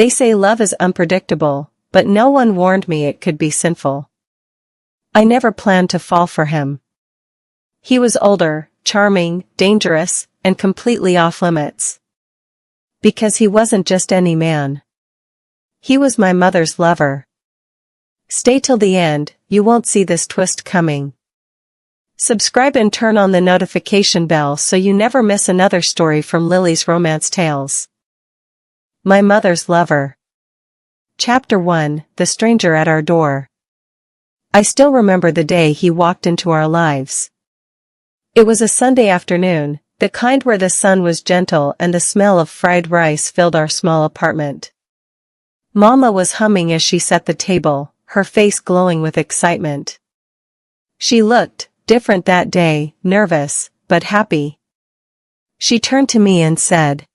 They say love is unpredictable, but no one warned me it could be sinful. I never planned to fall for him. He was older, charming, dangerous, and completely off limits. Because he wasn't just any man. He was my mother's lover. Stay till the end, you won't see this twist coming. Subscribe and turn on the notification bell so you never miss another story from Lily's Romance Tales. My Mother's Lover. Chapter 1, The Stranger at Our Door. I still remember the day he walked into our lives. It was a Sunday afternoon, the kind where the sun was gentle and the smell of fried rice filled our small apartment. Mama was humming as she set the table, her face glowing with excitement. She looked different that day, nervous, but happy. She turned to me and said,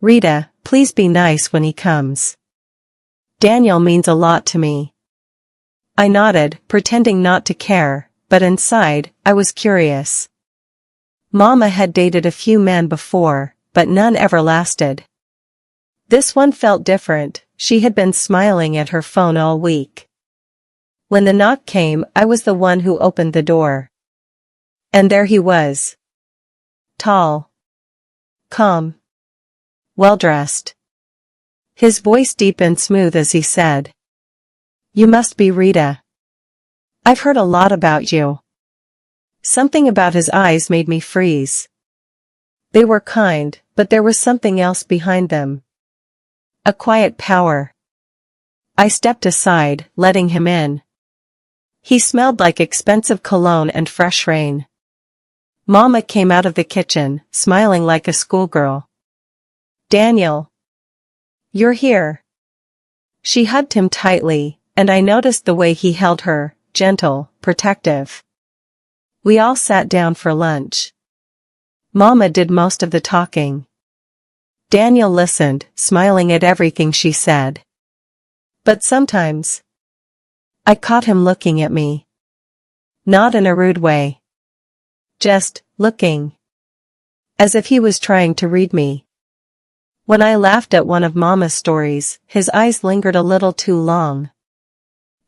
"Rita, please be nice when he comes. Daniel means a lot to me." I nodded, pretending not to care, but inside, I was curious. Mama had dated a few men before, but none ever lasted. This one felt different. She had been smiling at her phone all week. When the knock came, I was the one who opened the door. And there he was. Tall. Calm. Well-dressed. His voice deep and smooth as he said, "You must be Rita. I've heard a lot about you." Something about his eyes made me freeze. They were kind, but there was something else behind them. A quiet power. I stepped aside, letting him in. He smelled like expensive cologne and fresh rain. Mama came out of the kitchen, smiling like a schoolgirl. "Daniel. You're here." She hugged him tightly, and I noticed the way he held her, gentle, protective. We all sat down for lunch. Mama did most of the talking. Daniel listened, smiling at everything she said. But sometimes, I caught him looking at me. Not in a rude way. Just looking. As if he was trying to read me. When I laughed at one of Mama's stories, his eyes lingered a little too long.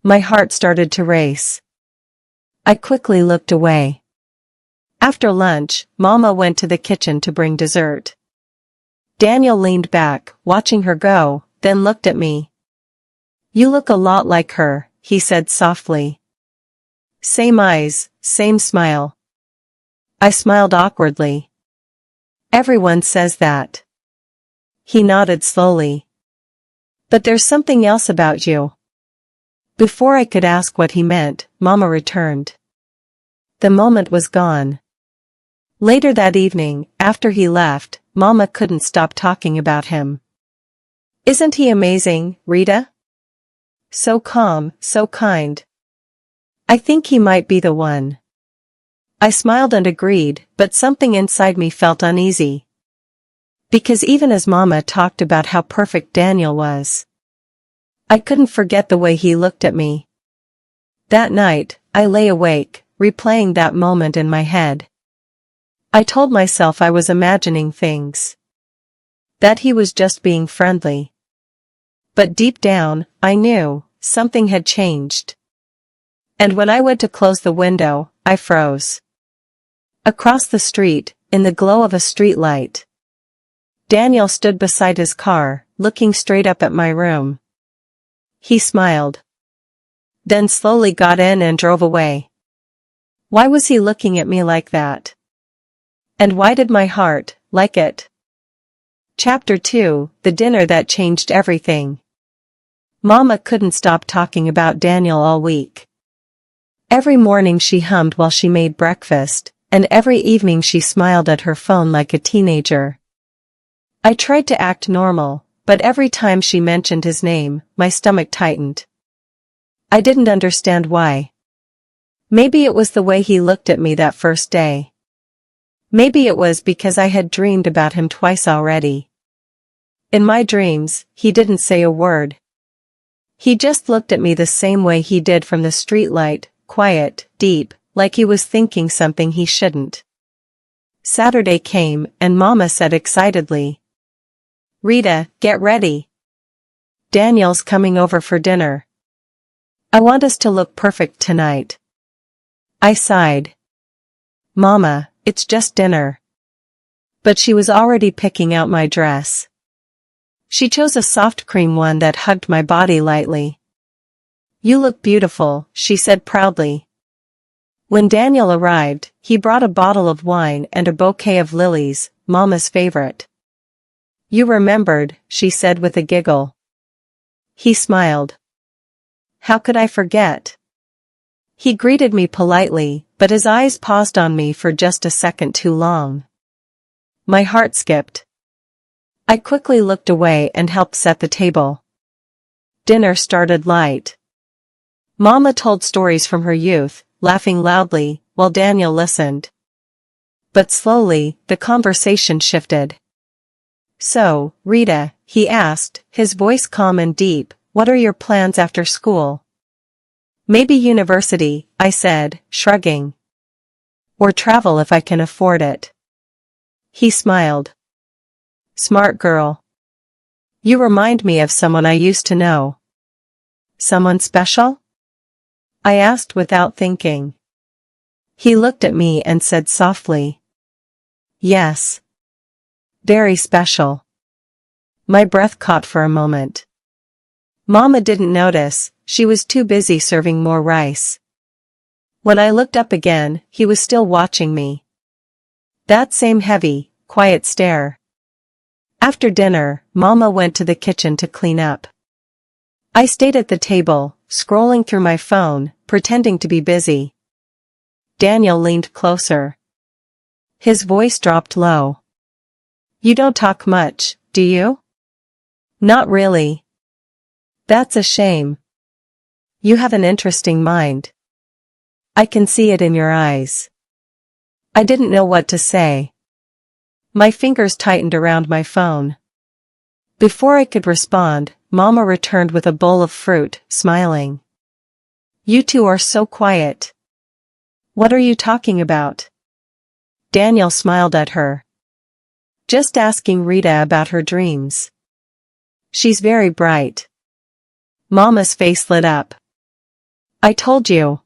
My heart started to race. I quickly looked away. After lunch, Mama went to the kitchen to bring dessert. Daniel leaned back, watching her go, then looked at me. "You look a lot like her," he said softly. "Same eyes, same smile." I smiled awkwardly. "Everyone says that." He nodded slowly. "But there's something else about you." Before I could ask what he meant, Mama returned. The moment was gone. Later that evening, after he left, Mama couldn't stop talking about him. "Isn't he amazing, Rita? So calm, so kind. I think he might be the one." I smiled and agreed, but something inside me felt uneasy. Because even as Mama talked about how perfect Daniel was, I couldn't forget the way he looked at me. That night, I lay awake, replaying that moment in my head. I told myself I was imagining things. That he was just being friendly. But deep down, I knew, something had changed. And when I went to close the window, I froze. Across the street, in the glow of a street light, Daniel stood beside his car, looking straight up at my room. He smiled. Then slowly got in and drove away. Why was he looking at me like that? And why did my heart like it? Chapter 2, The Dinner That Changed Everything. Mama couldn't stop talking about Daniel all week. Every morning she hummed while she made breakfast, and every evening she smiled at her phone like a teenager. I tried to act normal, but every time she mentioned his name, my stomach tightened. I didn't understand why. Maybe it was the way he looked at me that first day. Maybe it was because I had dreamed about him twice already. In my dreams, he didn't say a word. He just looked at me the same way he did from the streetlight, quiet, deep, like he was thinking something he shouldn't. Saturday came, and Mama said excitedly, "Rita, get ready. Daniel's coming over for dinner. I want us to look perfect tonight. I sighed. Mama, it's just dinner. But she was already picking out my dress. She chose a soft cream one that hugged my body lightly. You look beautiful, she said proudly. When Daniel arrived, he brought a bottle of wine and a bouquet of lilies, Mama's favorite. You remembered, she said with a giggle. He smiled. How could I forget? He greeted me politely, but his eyes paused on me for just a second too long. My heart skipped. I quickly looked away and helped set the table. Dinner started light. Mama told stories from her youth, laughing loudly, while Daniel listened. But slowly, the conversation shifted. So, Rita, he asked, his voice calm and deep, what are your plans after school? Maybe university, I said, shrugging. Or travel if I can afford it. He smiled. Smart girl. You remind me of someone I used to know. Someone special? I asked without thinking. He looked at me and said softly. Yes. Very special. My breath caught for a moment. Mama didn't notice, she was too busy serving more rice. When I looked up again, he was still watching me. That same heavy, quiet stare. After dinner, Mama went to the kitchen to clean up. I stayed at the table, scrolling through my phone, pretending to be busy. Daniel leaned closer. His voice dropped low. You don't talk much, do you? Not really. That's a shame. You have an interesting mind. I can see it in your eyes. I didn't know what to say. My fingers tightened around my phone. Before I could respond, Mama returned with a bowl of fruit, smiling. You two are so quiet. What are you talking about? Daniel smiled at her. Just asking Rita about her dreams. She's very bright. Mama's face lit up. I told you.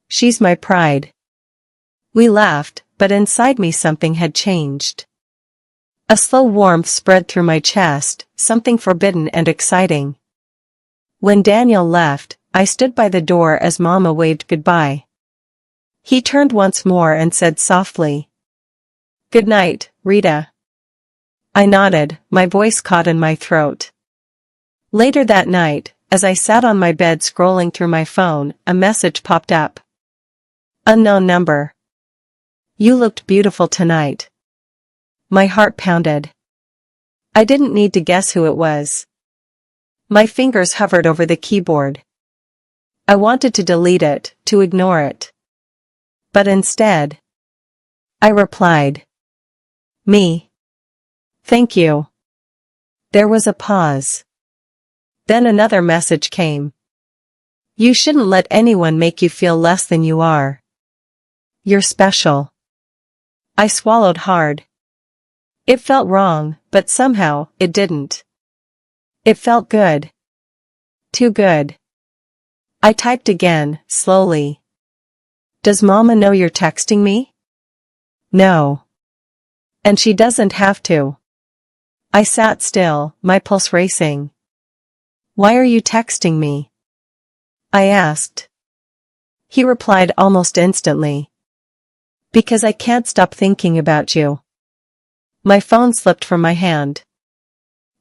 She's my pride. We laughed, but inside me something had changed. A slow warmth spread through my chest, something forbidden and exciting. When Daniel left, I stood by the door as Mama waved goodbye. He turned once more and said softly, Good night, Rita. I nodded, my voice caught in my throat. Later that night, as I sat on my bed scrolling through my phone, a message popped up. Unknown number. You looked beautiful tonight. My heart pounded. I didn't need to guess who it was. My fingers hovered over the keyboard. I wanted to delete it, to ignore it. But instead, I replied. Me. Thank you. There was a pause. Then another message came. You shouldn't let anyone make you feel less than you are. You're special. I swallowed hard. It felt wrong, but somehow, it didn't. It felt good. Too good. I typed again, slowly. Does Mama know you're texting me? No. And she doesn't have to. I sat still, my pulse racing. Why are you texting me? I asked. He replied almost instantly. Because I can't stop thinking about you. My phone slipped from my hand.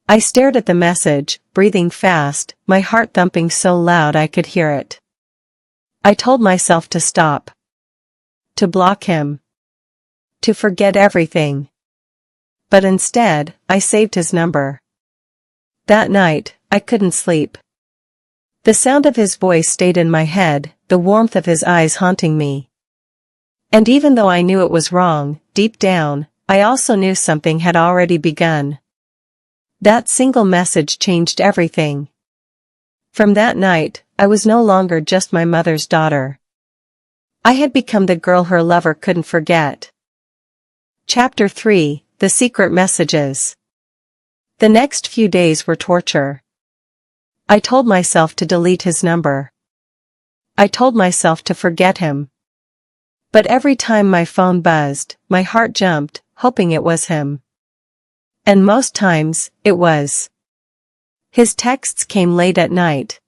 I stared at the message, breathing fast, my heart thumping so loud I could hear it. I told myself to stop. To block him. To forget everything. But instead, I saved his number. That night, I couldn't sleep. The sound of his voice stayed in my head, the warmth of his eyes haunting me. And even though I knew it was wrong, deep down, I also knew something had already begun. That single message changed everything. From that night, I was no longer just my mother's daughter. I had become the girl her lover couldn't forget. Chapter 3, The Secret Messages. The next few days were torture. I told myself to delete his number. I told myself to forget him. But every time my phone buzzed, my heart jumped, hoping it was him. And most times, it was. His texts came late at night.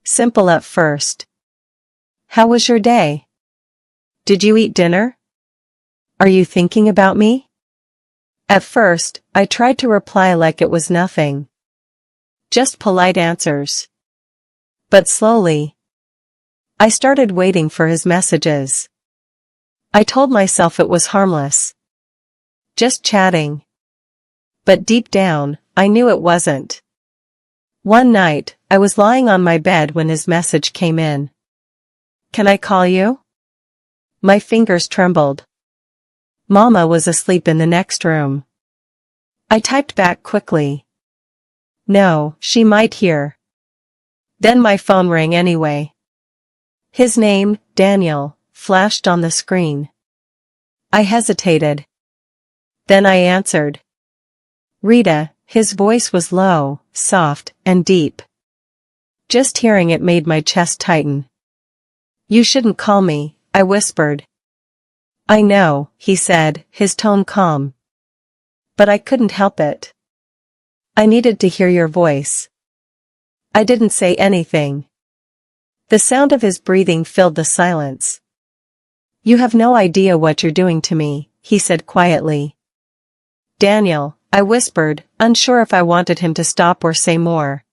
Simple at first. How was your day? Did you eat dinner? Are you thinking about me? At first, I tried to reply like it was nothing. Just polite answers. But slowly, I started waiting for his messages. I told myself it was harmless. Just chatting. But deep down, I knew it wasn't. One night, I was lying on my bed when his message came in. Can I call you? My fingers trembled. Mama was asleep in the next room. I typed back quickly. No, she might hear. Then my phone rang anyway. His name, Daniel, flashed on the screen. I hesitated. Then I answered. Rita. His voice was low, soft, and deep. Just hearing it made my chest tighten. You shouldn't call me, I whispered. I know, he said, his tone calm. But I couldn't help it. I needed to hear your voice. I didn't say anything. The sound of his breathing filled the silence. You have no idea what you're doing to me, he said quietly. Daniel, I whispered, unsure if I wanted him to stop or say more.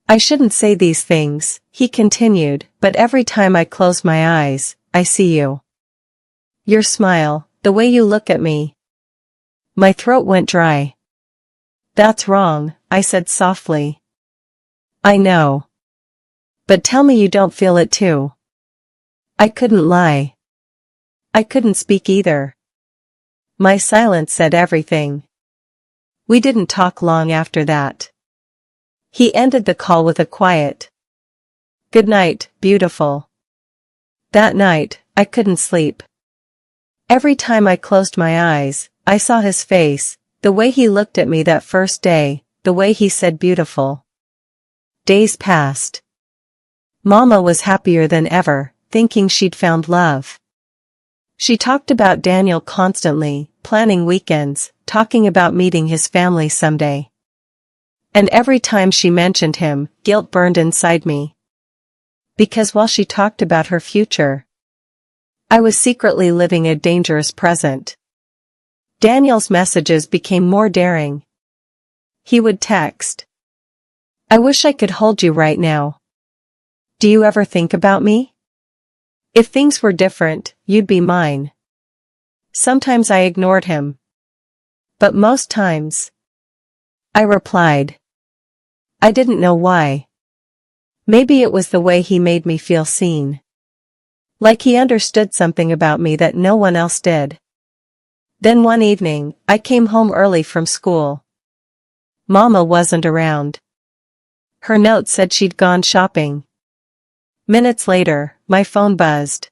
I shouldn't say these things, he continued, but every time I close my eyes, I see you. Your smile, the way you look at me. My throat went dry. That's wrong, I said softly. I know. But tell me you don't feel it too. I couldn't lie. I couldn't speak either. My silence said everything. We didn't talk long after that. He ended the call with a quiet good night, beautiful. That night, I couldn't sleep. Every time I closed my eyes, I saw his face, the way he looked at me that first day, the way he said beautiful. Days passed. Mama was happier than ever, thinking she'd found love. She talked about Daniel constantly, planning weekends, talking about meeting his family someday. And every time she mentioned him, guilt burned inside me. Because while she talked about her future, I was secretly living a dangerous present. Daniel's messages became more daring. He would text. I wish I could hold you right now. Do you ever think about me? If things were different, you'd be mine. Sometimes I ignored him. But most times, I replied. I didn't know why. Maybe it was the way he made me feel seen. Like he understood something about me that no one else did. Then one evening, I came home early from school. Mama wasn't around. Her note said she'd gone shopping. Minutes later, my phone buzzed.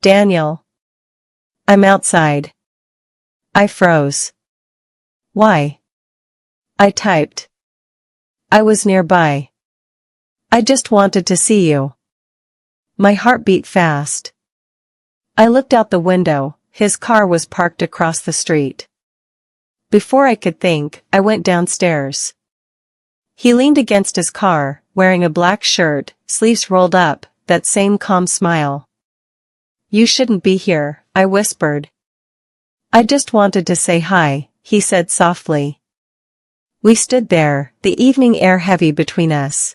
Daniel. I'm outside. I froze. Why? I typed. I was nearby. I just wanted to see you. My heart beat fast. I looked out the window, his car was parked across the street. Before I could think, I went downstairs. He leaned against his car, wearing a black shirt, sleeves rolled up, that same calm smile. You shouldn't be here, I whispered. I just wanted to say hi, he said softly. We stood there, the evening air heavy between us.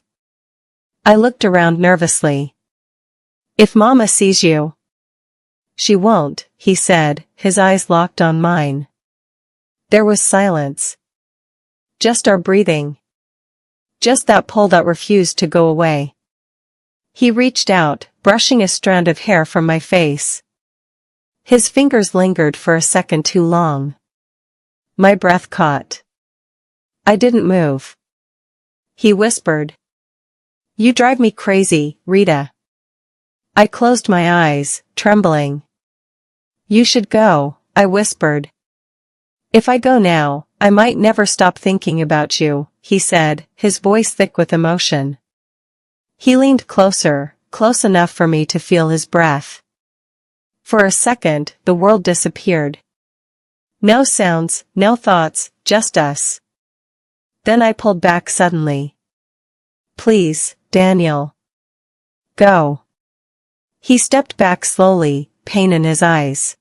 I looked around nervously. If Mama sees you. She won't, he said, his eyes locked on mine. There was silence. Just our breathing. Just that pull that refused to go away. He reached out, brushing a strand of hair from my face. His fingers lingered for a second too long. My breath caught. I didn't move. He whispered. You drive me crazy, Rita. I closed my eyes, trembling. You should go, I whispered. If I go now, I might never stop thinking about you, he said, his voice thick with emotion. He leaned closer, close enough for me to feel his breath. For a second, the world disappeared. No sounds, no thoughts, just us. Then I pulled back suddenly. Please, Daniel. Go. He stepped back slowly, pain in his eyes.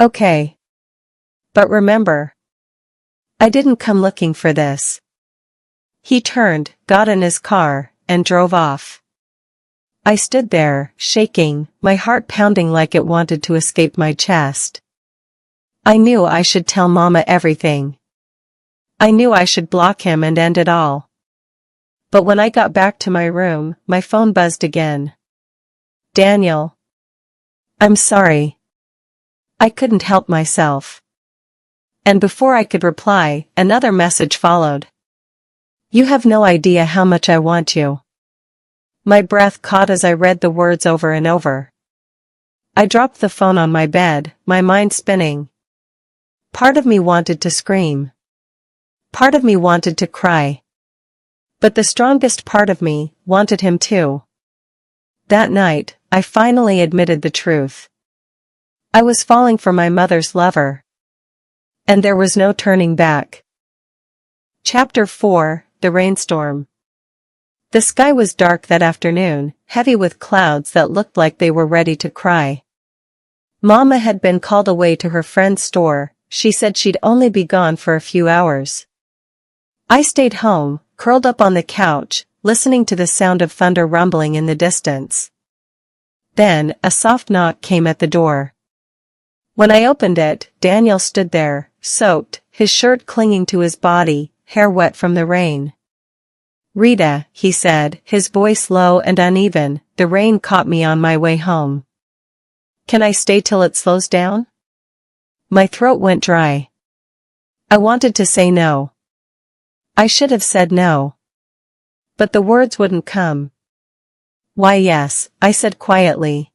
Okay. But remember, I didn't come looking for this. He turned, got in his car, and drove off. I stood there, shaking, my heart pounding like it wanted to escape my chest. I knew I should tell Mama everything. I knew I should block him and end it all. But when I got back to my room, my phone buzzed again. Daniel. I'm sorry. I couldn't help myself. And before I could reply, another message followed. You have no idea how much I want you. My breath caught as I read the words over and over. I dropped the phone on my bed, my mind spinning. Part of me wanted to scream. Part of me wanted to cry. But the strongest part of me wanted him too. That night, I finally admitted the truth. I was falling for my mother's lover. And there was no turning back. Chapter 4, The Rainstorm. The sky was dark that afternoon, heavy with clouds that looked like they were ready to cry. Mama had been called away to her friend's store. She said she'd only be gone for a few hours. I stayed home, curled up on the couch, listening to the sound of thunder rumbling in the distance. Then, a soft knock came at the door. When I opened it, Daniel stood there, soaked, his shirt clinging to his body, hair wet from the rain. Rita, he said, his voice low and uneven, the rain caught me on my way home. Can I stay till it slows down? My throat went dry. I wanted to say no. I should have said no. But the words wouldn't come. Why yes, I said quietly.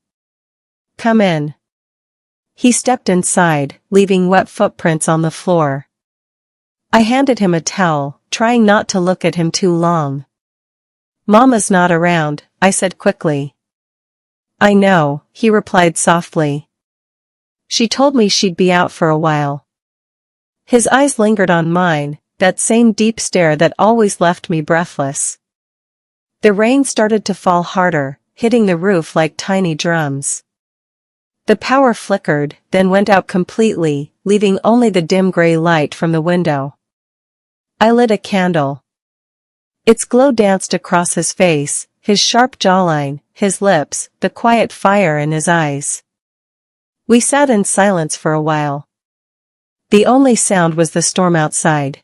Come in. He stepped inside, leaving wet footprints on the floor. I handed him a towel, trying not to look at him too long. Mama's not around, I said quickly. I know, he replied softly. She told me she'd be out for a while. His eyes lingered on mine, that same deep stare that always left me breathless. The rain started to fall harder, hitting the roof like tiny drums. The power flickered, then went out completely, leaving only the dim gray light from the window. I lit a candle. Its glow danced across his face, his sharp jawline, his lips, the quiet fire in his eyes. We sat in silence for a while. The only sound was the storm outside.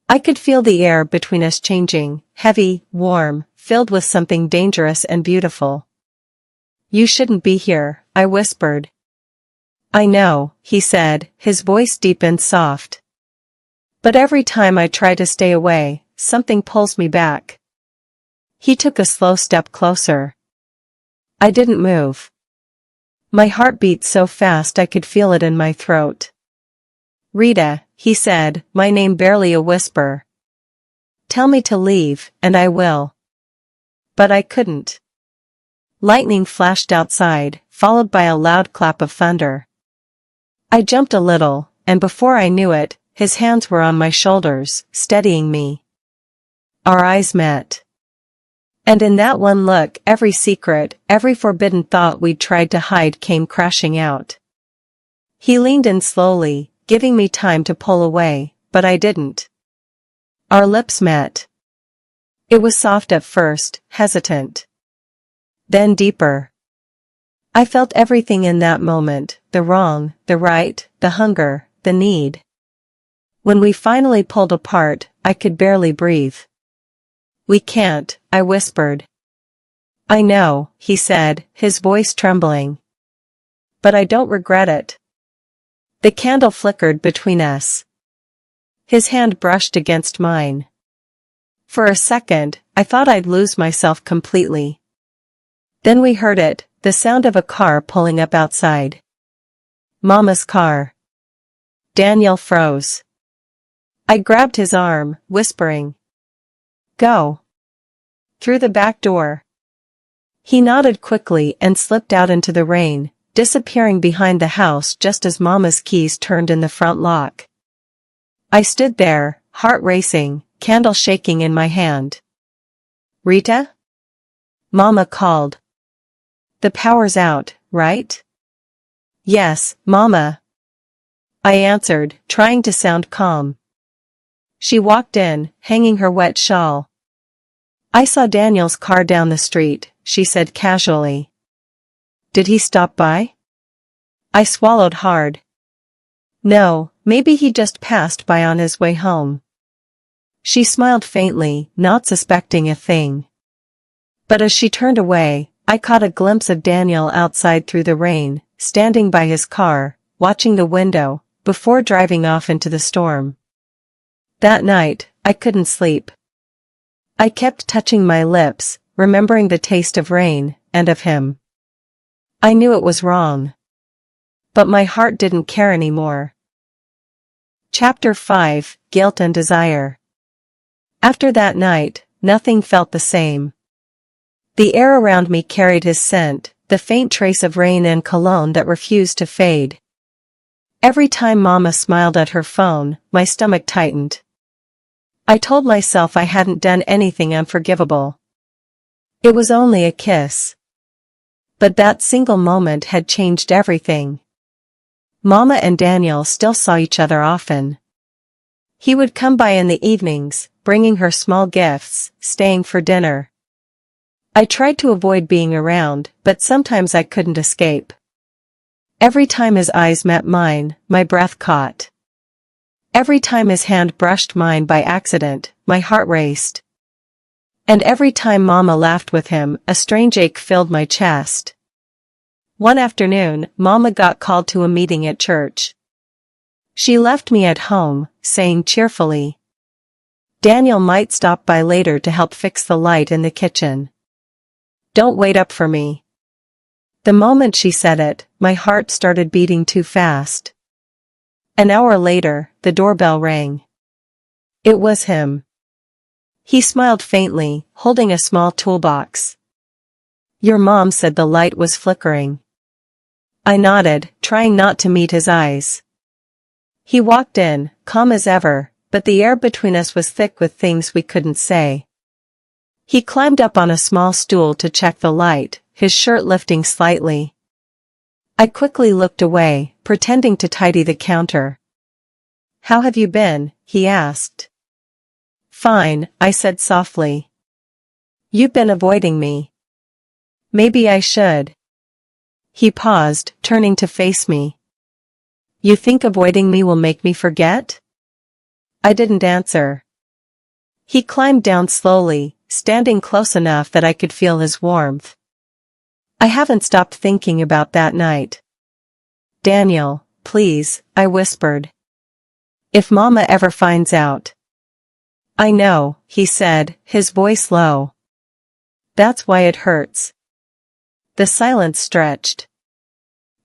I could feel the air between us changing, heavy, warm, filled with something dangerous and beautiful. You shouldn't be here, I whispered. I know, he said, his voice deep and soft. But every time I try to stay away, something pulls me back. He took a slow step closer. I didn't move. My heart beat so fast I could feel it in my throat. Rita, he said, my name barely a whisper. Tell me to leave, and I will. But I couldn't. Lightning flashed outside, followed by a loud clap of thunder. I jumped a little, and before I knew it, his hands were on my shoulders, steadying me. Our eyes met. And in that one look, every secret, every forbidden thought we'd tried to hide came crashing out. He leaned in slowly, giving me time to pull away, but I didn't. Our lips met. It was soft at first, hesitant. Then deeper. I felt everything in that moment, the wrong, the right, the hunger, the need. When we finally pulled apart, I could barely breathe. We can't, I whispered. I know, he said, his voice trembling. But I don't regret it. The candle flickered between us. His hand brushed against mine. For a second, I thought I'd lose myself completely. Then we heard it, the sound of a car pulling up outside. Mama's car. Daniel froze. I grabbed his arm, whispering, "Go." Through the back door. He nodded quickly and slipped out into the rain, disappearing behind the house just as Mama's keys turned in the front lock. I stood there, heart racing, candle shaking in my hand. "Rita?" Mama called. "The power's out, right?" "Yes, Mama," I answered, trying to sound calm. She walked in, hanging her wet shawl. "I saw Daniel's car down the street," she said casually. "Did he stop by?" I swallowed hard. "No, maybe he just passed by on his way home." She smiled faintly, not suspecting a thing. But as she turned away, I caught a glimpse of Daniel outside through the rain, standing by his car, watching the window, before driving off into the storm. That night, I couldn't sleep. I kept touching my lips, remembering the taste of rain, and of him. I knew it was wrong. But my heart didn't care anymore. Chapter 5, Guilt and Desire. After that night, nothing felt the same. The air around me carried his scent, the faint trace of rain and cologne that refused to fade. Every time Mama smiled at her phone, my stomach tightened. I told myself I hadn't done anything unforgivable. It was only a kiss. But that single moment had changed everything. Mama and Daniel still saw each other often. He would come by in the evenings, bringing her small gifts, staying for dinner. I tried to avoid being around, but sometimes I couldn't escape. Every time his eyes met mine, my breath caught. Every time his hand brushed mine by accident, my heart raced. And every time Mama laughed with him, a strange ache filled my chest. One afternoon, Mama got called to a meeting at church. She left me at home, saying cheerfully, "Daniel might stop by later to help fix the light in the kitchen. Don't wait up for me." The moment she said it, my heart started beating too fast. An hour later, the doorbell rang. It was him. He smiled faintly, holding a small toolbox. "Your mom said the light was flickering." I nodded, trying not to meet his eyes. He walked in, calm as ever, but the air between us was thick with things we couldn't say. He climbed up on a small stool to check the light, his shirt lifting slightly. I quickly looked away, pretending to tidy the counter. "How have you been?" he asked. "Fine," I said softly. "You've been avoiding me." "Maybe I should." He paused, turning to face me. "You think avoiding me will make me forget?" I didn't answer. He climbed down slowly, standing close enough that I could feel his warmth. I haven't stopped thinking about that night. "Daniel, please," I whispered. "If Mama ever finds out." "I know," he said, his voice low. "That's why it hurts." The silence stretched.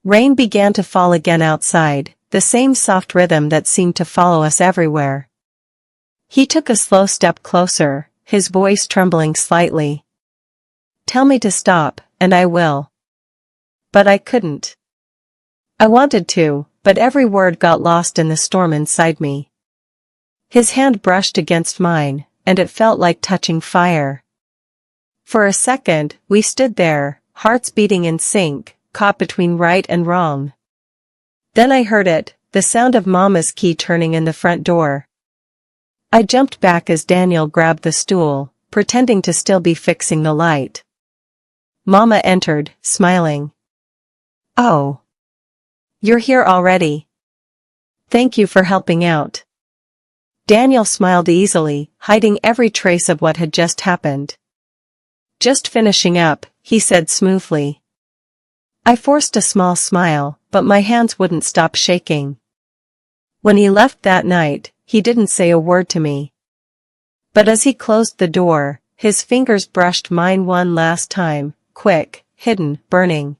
Rain began to fall again outside, the same soft rhythm that seemed to follow us everywhere. He took a slow step closer, his voice trembling slightly. "Tell me to stop, and I will." But I couldn't. I wanted to, but every word got lost in the storm inside me. His hand brushed against mine, and it felt like touching fire. For a second, we stood there, hearts beating in sync, caught between right and wrong. Then I heard it, the sound of Mama's key turning in the front door. I jumped back as Daniel grabbed the stool, pretending to still be fixing the light. Mama entered, smiling. "Oh. You're here already. Thank you for helping out." Daniel smiled easily, hiding every trace of what had just happened. "Just finishing up," he said smoothly. I forced a small smile, but my hands wouldn't stop shaking. When he left that night, he didn't say a word to me. But as he closed the door, his fingers brushed mine one last time, quick, hidden, burning.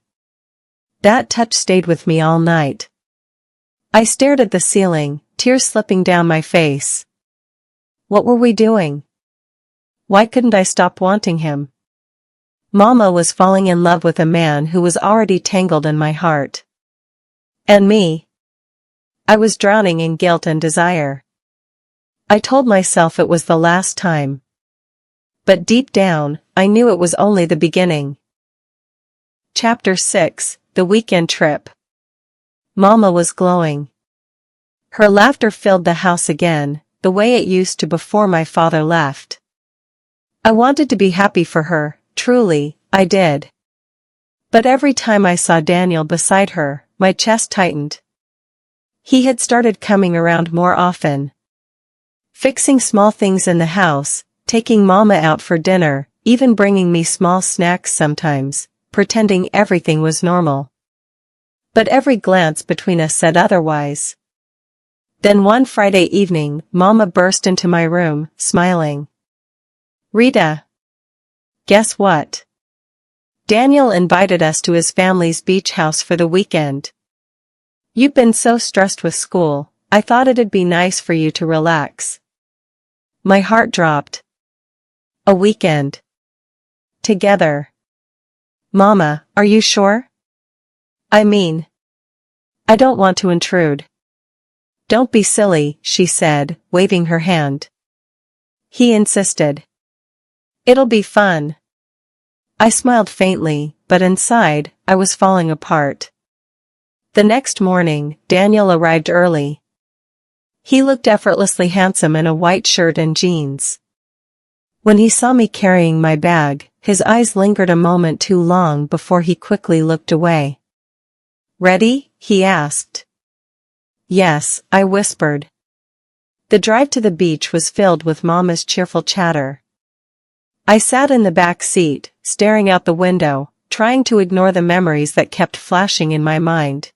That touch stayed with me all night. I stared at the ceiling, tears slipping down my face, What were we doing? Why couldn't I stop wanting him? Mama was falling in love with a man who was already tangled in my heart. And me? I was drowning in guilt and desire. I told myself it was the last time. But deep down, I knew it was only the beginning. Chapter 6, The Weekend Trip. Mama was glowing. Her laughter filled the house again, the way it used to before my father left. I wanted to be happy for her, truly, I did. But every time I saw Daniel beside her, my chest tightened. He had started coming around more often. Fixing small things in the house, taking Mama out for dinner, even bringing me small snacks sometimes, pretending everything was normal. But every glance between us said otherwise. Then one Friday evening, Mama burst into my room, smiling. Rita. Guess what? Daniel invited us to his family's beach house for the weekend. You've been so stressed with school, I thought it'd be nice for you to relax. My heart dropped. A weekend. Together. Mama, are you sure? I mean, I don't want to intrude. Don't be silly, she said, waving her hand. He insisted. It'll be fun. I smiled faintly, but inside, I was falling apart. The next morning, Daniel arrived early. He looked effortlessly handsome in a white shirt and jeans. When he saw me carrying my bag, his eyes lingered a moment too long before he quickly looked away. Ready? He asked. Yes, I whispered. The drive to the beach was filled with Mama's cheerful chatter. I sat in the back seat, staring out the window, trying to ignore the memories that kept flashing in my mind.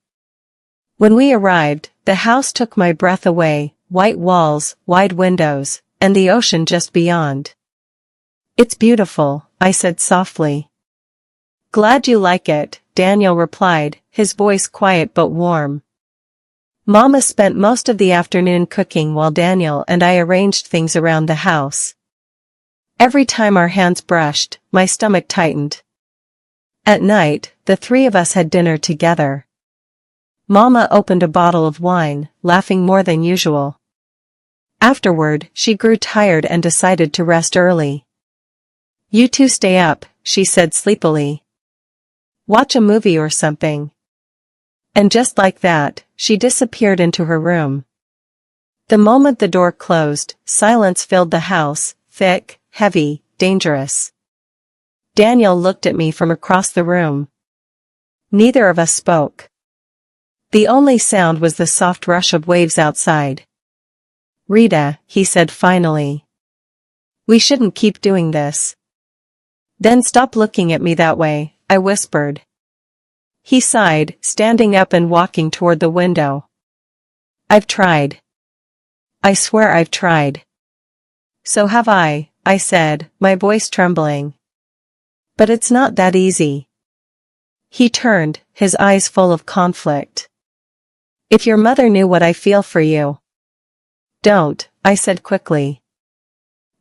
When we arrived, the house took my breath away, white walls, wide windows, and the ocean just beyond. It's beautiful, I said softly. Glad you like it, Daniel replied, his voice quiet but warm. Mama spent most of the afternoon cooking while Daniel and I arranged things around the house. Every time our hands brushed, my stomach tightened. At night, the three of us had dinner together. Mama opened a bottle of wine, laughing more than usual. Afterward, she grew tired and decided to rest early. You two stay up, she said sleepily. Watch a movie or something. And just like that, she disappeared into her room. The moment the door closed, silence filled the house, thick, heavy, dangerous. Daniel looked at me from across the room. Neither of us spoke. The only sound was the soft rush of waves outside. Rita, he said finally. We shouldn't keep doing this. Then stop looking at me that way, I whispered. He sighed, standing up and walking toward the window. I've tried. I swear I've tried. So have I said, my voice trembling. But it's not that easy. He turned, his eyes full of conflict. If your mother knew what I feel for you. Don't, I said quickly.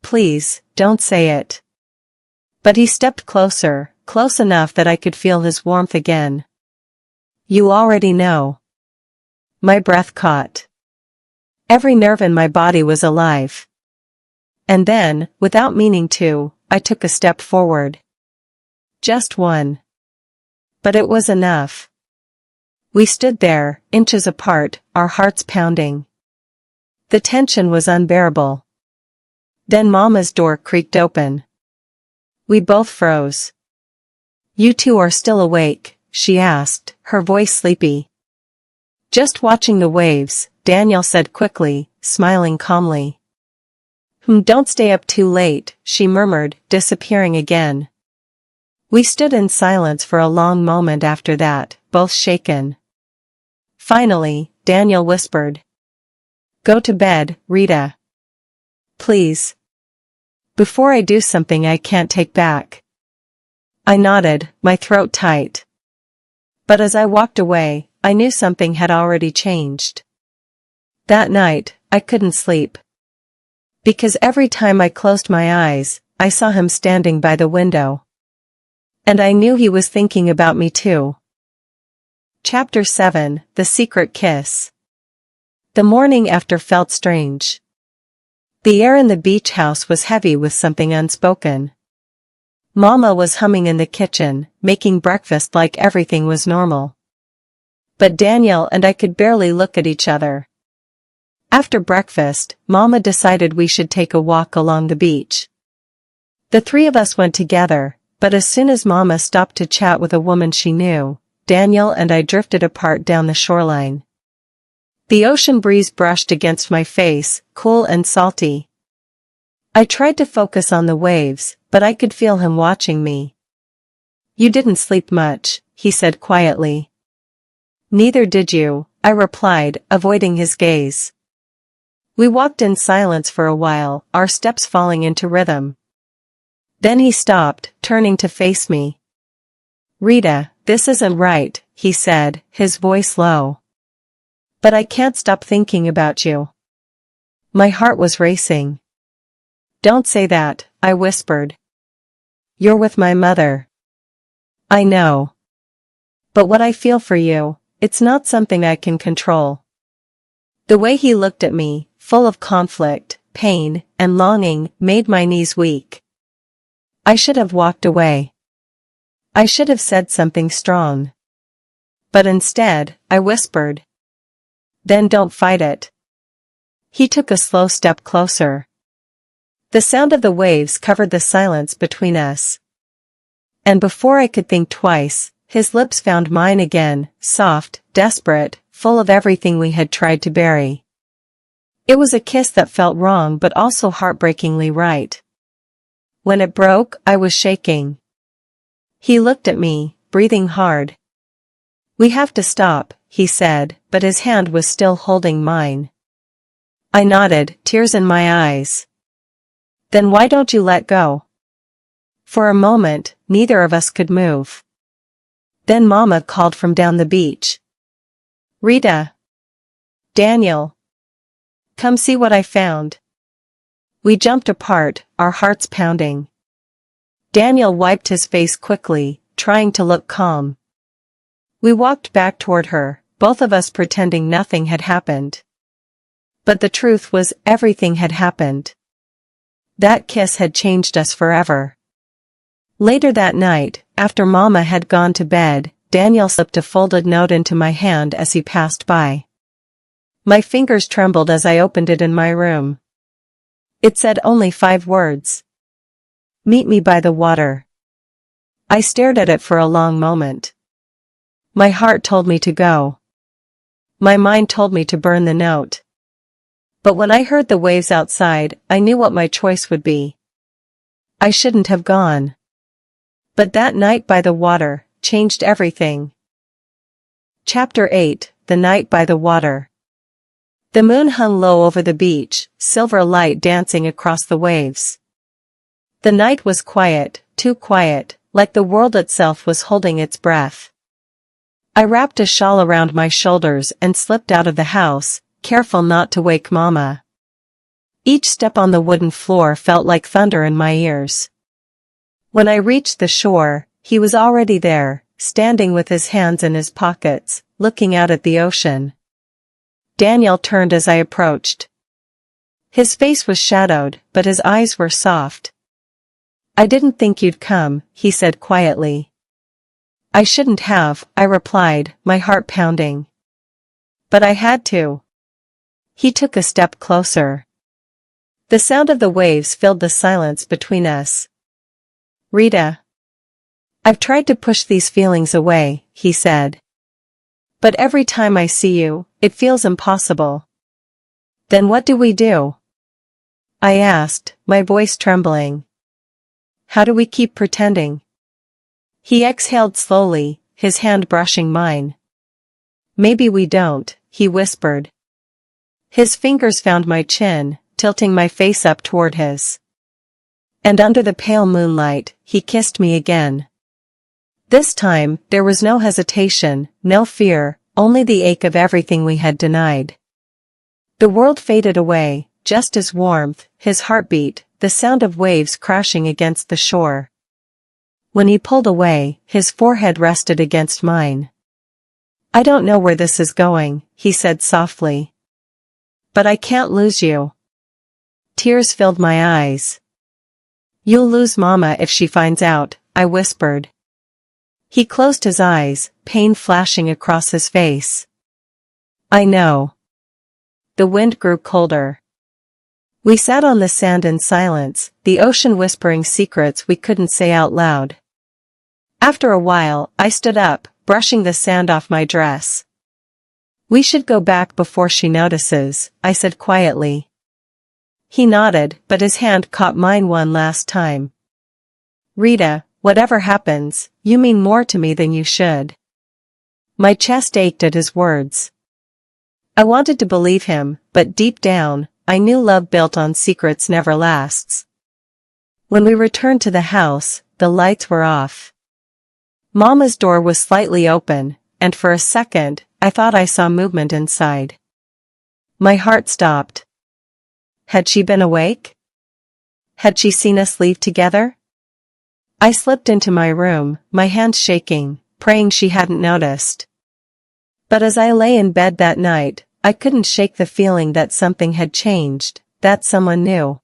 Please, don't say it. But he stepped closer, close enough that I could feel his warmth again. You already know. My breath caught. Every nerve in my body was alive. And then, without meaning to, I took a step forward. Just one. But it was enough. We stood there, inches apart, our hearts pounding. The tension was unbearable. Then Mama's door creaked open. We both froze. You two are still awake? She asked, her voice sleepy. Just watching the waves, Daniel said quickly, smiling calmly. Don't stay up too late, she murmured, disappearing again. We stood in silence for a long moment after that, both shaken. Finally, Daniel whispered. Go to bed, Rita. Please. Before I do something I can't take back. I nodded, my throat tight. But as I walked away, I knew something had already changed. That night, I couldn't sleep. Because every time I closed my eyes, I saw him standing by the window. And I knew he was thinking about me too. Chapter 7, The Secret Kiss. The morning after felt strange. The air in the beach house was heavy with something unspoken. Mama was humming in the kitchen, making breakfast like everything was normal. But Daniel and I could barely look at each other. After breakfast, Mama decided we should take a walk along the beach. The three of us went together, but as soon as Mama stopped to chat with a woman she knew, Daniel and I drifted apart down the shoreline. The ocean breeze brushed against my face, cool and salty. I tried to focus on the waves, but I could feel him watching me. "You didn't sleep much," he said quietly. "Neither did you," I replied, avoiding his gaze. We walked in silence for a while, our steps falling into rhythm. Then he stopped, turning to face me. "Rita, this isn't right," he said, his voice low. "But I can't stop thinking about you." My heart was racing. "Don't say that," I whispered. "You're with my mother." "I know. But what I feel for you, it's not something I can control." The way he looked at me, full of conflict, pain, and longing, made my knees weak. I should have walked away. I should have said something strong. But instead, I whispered, "Then don't fight it." He took a slow step closer. The sound of the waves covered the silence between us. And before I could think twice, his lips found mine again, soft, desperate, full of everything we had tried to bury. It was a kiss that felt wrong but also heartbreakingly right. When it broke, I was shaking. He looked at me, breathing hard. "We have to stop," he said, but his hand was still holding mine. I nodded, tears in my eyes. "Then why don't you let go?" For a moment, neither of us could move. Then Mama called from down the beach. "Rita! Daniel! Come see what I found." We jumped apart, our hearts pounding. Daniel wiped his face quickly, trying to look calm. We walked back toward her, both of us pretending nothing had happened. But the truth was, everything had happened. That kiss had changed us forever. Later that night, after Mama had gone to bed, Daniel slipped a folded note into my hand as he passed by. My fingers trembled as I opened it in my room. It said only 5 words. "Meet me by the water." I stared at it for a long moment. My heart told me to go. My mind told me to burn the note. But when I heard the waves outside, I knew what my choice would be. I shouldn't have gone. But that night by the water changed everything. Chapter 8, The Night by the Water. The moon hung low over the beach, silver light dancing across the waves. The night was quiet, too quiet, like the world itself was holding its breath. I wrapped a shawl around my shoulders and slipped out of the house, careful not to wake Mama. Each step on the wooden floor felt like thunder in my ears. When I reached the shore, he was already there, standing with his hands in his pockets, looking out at the ocean. Daniel turned as I approached. His face was shadowed, but his eyes were soft. "I didn't think you'd come," he said quietly. "I shouldn't have," I replied, my heart pounding. "But I had to." He took a step closer. The sound of the waves filled the silence between us. "Rita. I've tried to push these feelings away," he said. "But every time I see you, it feels impossible." "Then what do we do?" I asked, my voice trembling. "How do we keep pretending?" He exhaled slowly, his hand brushing mine. "Maybe we don't," he whispered. His fingers found my chin, tilting my face up toward his. And under the pale moonlight, he kissed me again. This time, there was no hesitation, no fear, only the ache of everything we had denied. The world faded away, just his warmth, his heartbeat, the sound of waves crashing against the shore. When he pulled away, his forehead rested against mine. "I don't know where this is going," he said softly. "But I can't lose you." Tears filled my eyes. "You'll lose Mama if she finds out," I whispered. He closed his eyes, pain flashing across his face. "I know." The wind grew colder. We sat on the sand in silence, the ocean whispering secrets we couldn't say out loud. After a while, I stood up, brushing the sand off my dress. "We should go back before she notices," I said quietly. He nodded, but his hand caught mine one last time. "Rita, whatever happens, you mean more to me than you should." My chest ached at his words. I wanted to believe him, but deep down, I knew love built on secrets never lasts. When we returned to the house, the lights were off. Mama's door was slightly open, and for a second, I thought I saw movement inside. My heart stopped. Had she been awake? Had she seen us leave together? I slipped into my room, my hands shaking, praying she hadn't noticed. But as I lay in bed that night, I couldn't shake the feeling that something had changed, that someone knew.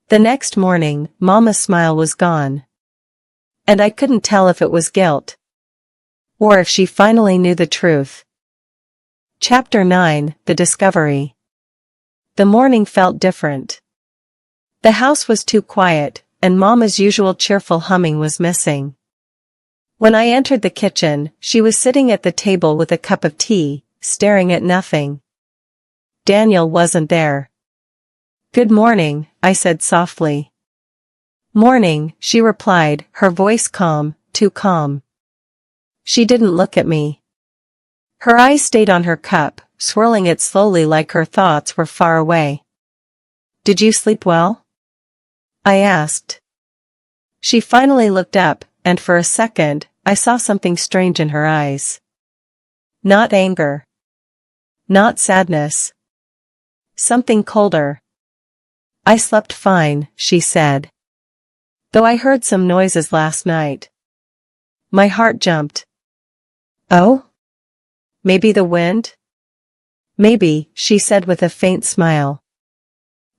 The next morning, Mama's smile was gone. And I couldn't tell if it was guilt, or if she finally knew the truth. Chapter 9, The Discovery. The morning felt different. The house was too quiet, and Mama's usual cheerful humming was missing. When I entered the kitchen, she was sitting at the table with a cup of tea, staring at nothing. Daniel wasn't there. "Good morning," I said softly. "Morning," she replied, her voice calm, too calm. She didn't look at me. Her eyes stayed on her cup, swirling it slowly like her thoughts were far away. "Did you sleep well?" I asked. She finally looked up, and for a second, I saw something strange in her eyes. Not anger. Not sadness. Something colder. "I slept fine," she said. "Though I heard some noises last night." My heart jumped. "Oh? Maybe the wind?" "Maybe," she said with a faint smile.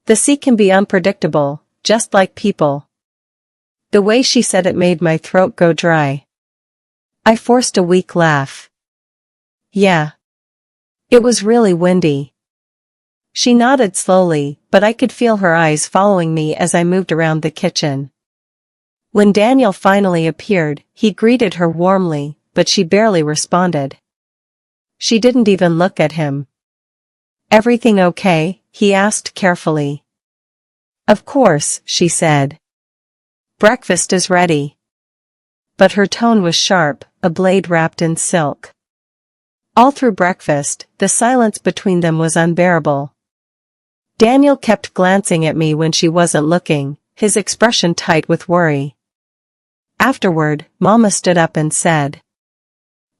"The sea can be unpredictable, just like people." The way she said it made my throat go dry. I forced a weak laugh. "Yeah. It was really windy." She nodded slowly, but I could feel her eyes following me as I moved around the kitchen. When Daniel finally appeared, he greeted her warmly, but she barely responded. She didn't even look at him. "Everything okay?" he asked carefully. "Of course," she said. "Breakfast is ready." But her tone was sharp, a blade wrapped in silk. All through breakfast, the silence between them was unbearable. Daniel kept glancing at me when she wasn't looking, his expression tight with worry. Afterward, Mama stood up and said,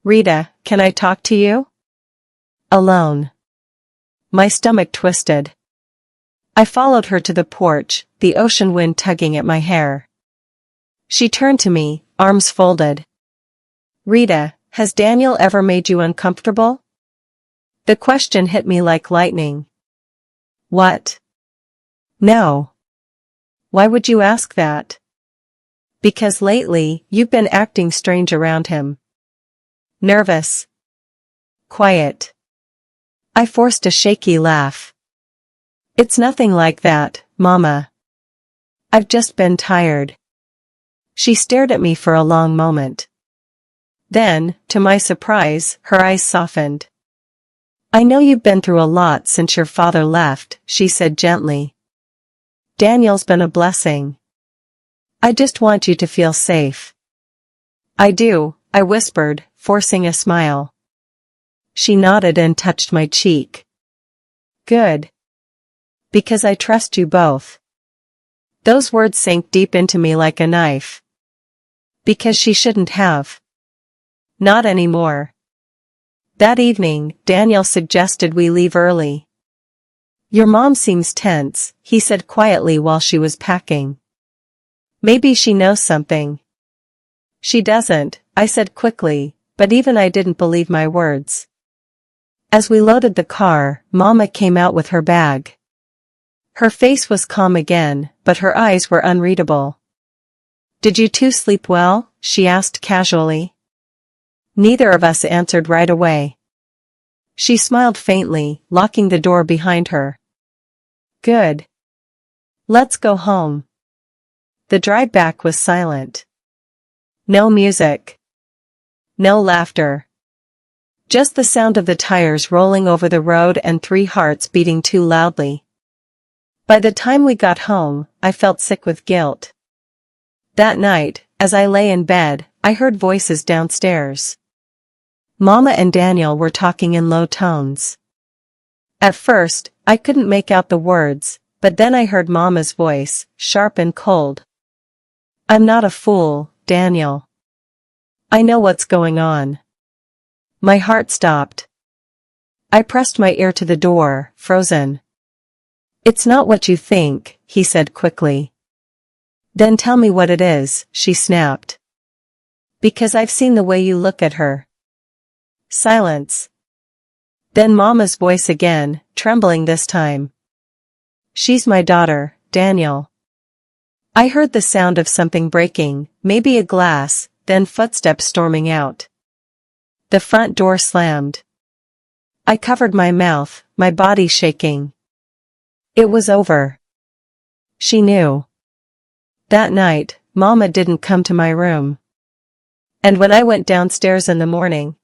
"Rita, can I talk to you?" "Alone." My stomach twisted. I followed her to the porch, the ocean wind tugging at my hair. She turned to me, arms folded. "Rita, has Daniel ever made you uncomfortable?" The question hit me like lightning. "What?" "No." "Why would you ask that?" "Because lately, you've been acting strange around him." "Nervous." "Quiet." I forced a shaky laugh. "It's nothing like that, Mama. I've just been tired." She stared at me for a long moment. Then, to my surprise, her eyes softened. "I know you've been through a lot since your father left," she said gently. "Daniel's been a blessing. I just want you to feel safe." "I do," I whispered, forcing a smile. She nodded and touched my cheek. "Good. Because I trust you both." Those words sank deep into me like a knife. Because she shouldn't have. Not anymore. That evening, Daniel suggested we leave early. Your mom seems tense, he said quietly while she was packing. Maybe she knows something. She doesn't, I said quickly, but even I didn't believe my words. As we loaded the car, Mama came out with her bag. Her face was calm again, but her eyes were unreadable. Did you two sleep well? She asked casually. Neither of us answered right away. She smiled faintly, locking the door behind her. Good. Let's go home. The drive back was silent. No music. No laughter. Just the sound of the tires rolling over the road and 3 hearts beating too loudly. By the time we got home, I felt sick with guilt. That night, as I lay in bed, I heard voices downstairs. Mama and Daniel were talking in low tones. At first, I couldn't make out the words, but then I heard Mama's voice, sharp and cold. I'm not a fool, Daniel. I know what's going on. My heart stopped. I pressed my ear to the door, frozen. It's not what you think, he said quickly. Then tell me what it is, she snapped. Because I've seen the way you look at her. Silence. Then Mama's voice again, trembling this time. She's my daughter, Daniel. I heard the sound of something breaking, maybe a glass, then footsteps storming out. The front door slammed. I covered my mouth, my body shaking. It was over. She knew. That night, Mama didn't come to my room. And when I went downstairs in the morning,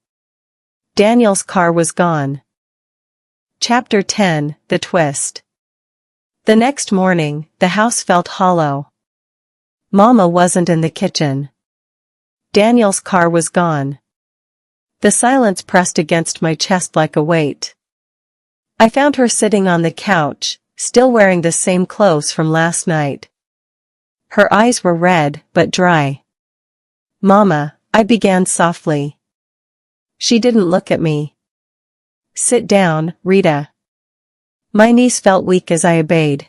Daniel's car was gone. Chapter 10, The Twist. The next morning, the house felt hollow. Mama wasn't in the kitchen. Daniel's car was gone. The silence pressed against my chest like a weight. I found her sitting on the couch, still wearing the same clothes from last night. Her eyes were red, but dry. Mama, I began softly. She didn't look at me. Sit down, Rita. My knees felt weak as I obeyed.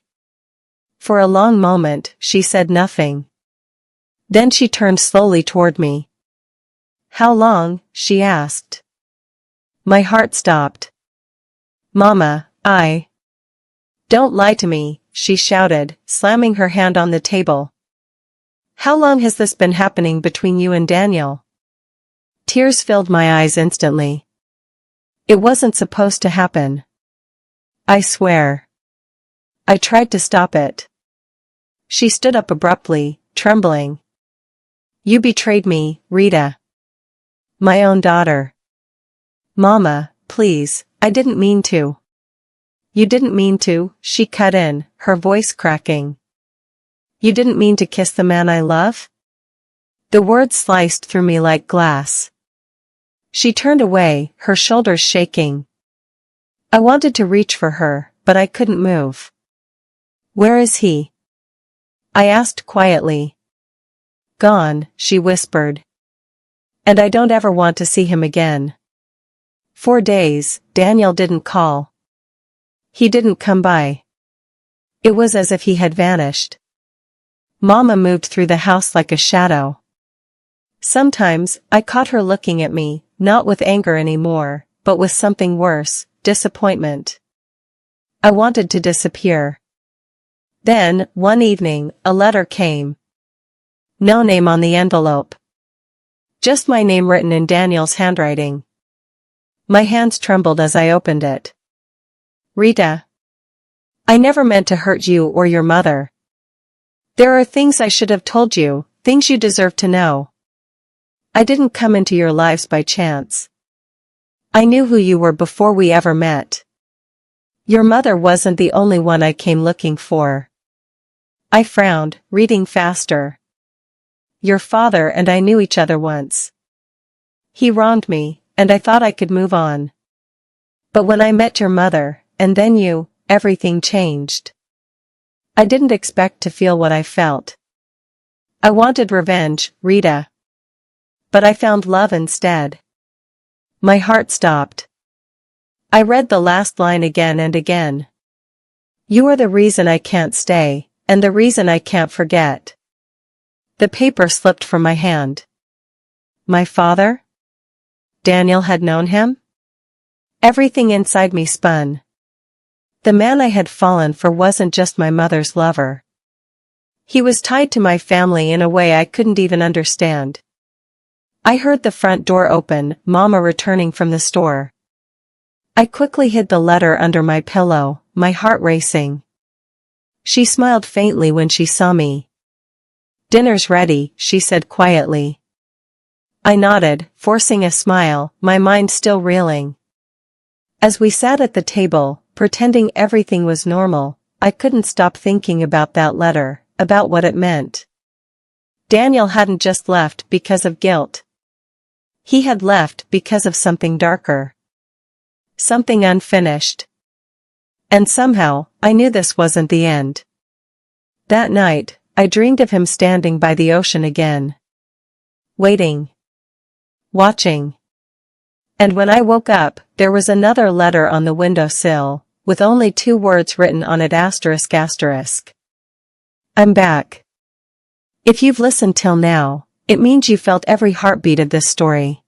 For a long moment, she said nothing. Then she turned slowly toward me. How long? She asked. My heart stopped. Mama, Don't lie to me, she shouted, slamming her hand on the table. How long has this been happening between you and Daniel? Tears filled my eyes instantly. It wasn't supposed to happen. I swear. I tried to stop it. She stood up abruptly, trembling. You betrayed me, Rita. My own daughter. Mama, please, I didn't mean to. You didn't mean to, she cut in, her voice cracking. You didn't mean to kiss the man I love? The words sliced through me like glass. She turned away, her shoulders shaking. I wanted to reach for her, but I couldn't move. Where is he? I asked quietly. Gone, she whispered. And I don't ever want to see him again. 4 days, Daniel didn't call. He didn't come by. It was as if he had vanished. Mama moved through the house like a shadow. Sometimes, I caught her looking at me, not with anger anymore, but with something worse, disappointment. I wanted to disappear. Then, one evening, a letter came. No name on the envelope. Just my name written in Daniel's handwriting. My hands trembled as I opened it. Rita. I never meant to hurt you or your mother. There are things I should have told you, things you deserve to know. I didn't come into your lives by chance. I knew who you were before we ever met. Your mother wasn't the only one I came looking for. I frowned, reading faster. Your father and I knew each other once. He wronged me, and I thought I could move on. But when I met your mother, and then you, everything changed. I didn't expect to feel what I felt. I wanted revenge, Rita. But I found love instead. My heart stopped. I read the last line again and again. You are the reason I can't stay, and the reason I can't forget. The paper slipped from my hand. My father? Daniel had known him? Everything inside me spun. The man I had fallen for wasn't just my mother's lover. He was tied to my family in a way I couldn't even understand. I heard the front door open, Mama returning from the store. I quickly hid the letter under my pillow, my heart racing. She smiled faintly when she saw me. Dinner's ready, she said quietly. I nodded, forcing a smile, my mind still reeling. As we sat at the table, pretending everything was normal, I couldn't stop thinking about that letter, about what it meant. Daniel hadn't just left because of guilt. He had left because of something darker. Something unfinished. And somehow, I knew this wasn't the end. That night, I dreamed of him standing by the ocean again. Waiting. Watching. And when I woke up, there was another letter on the windowsill, with only 2 words written on it ***. I'm back. If you've listened till now, it means you felt every heartbeat of this story.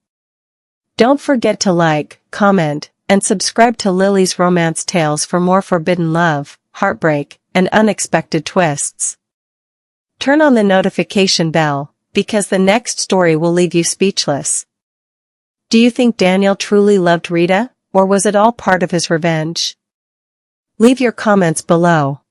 Don't forget to like, comment, and subscribe to Lily's Romance Tales for more forbidden love, heartbreak, and unexpected twists. Turn on the notification bell, because the next story will leave you speechless. Do you think Daniel truly loved Rita, or was it all part of his revenge? Leave your comments below.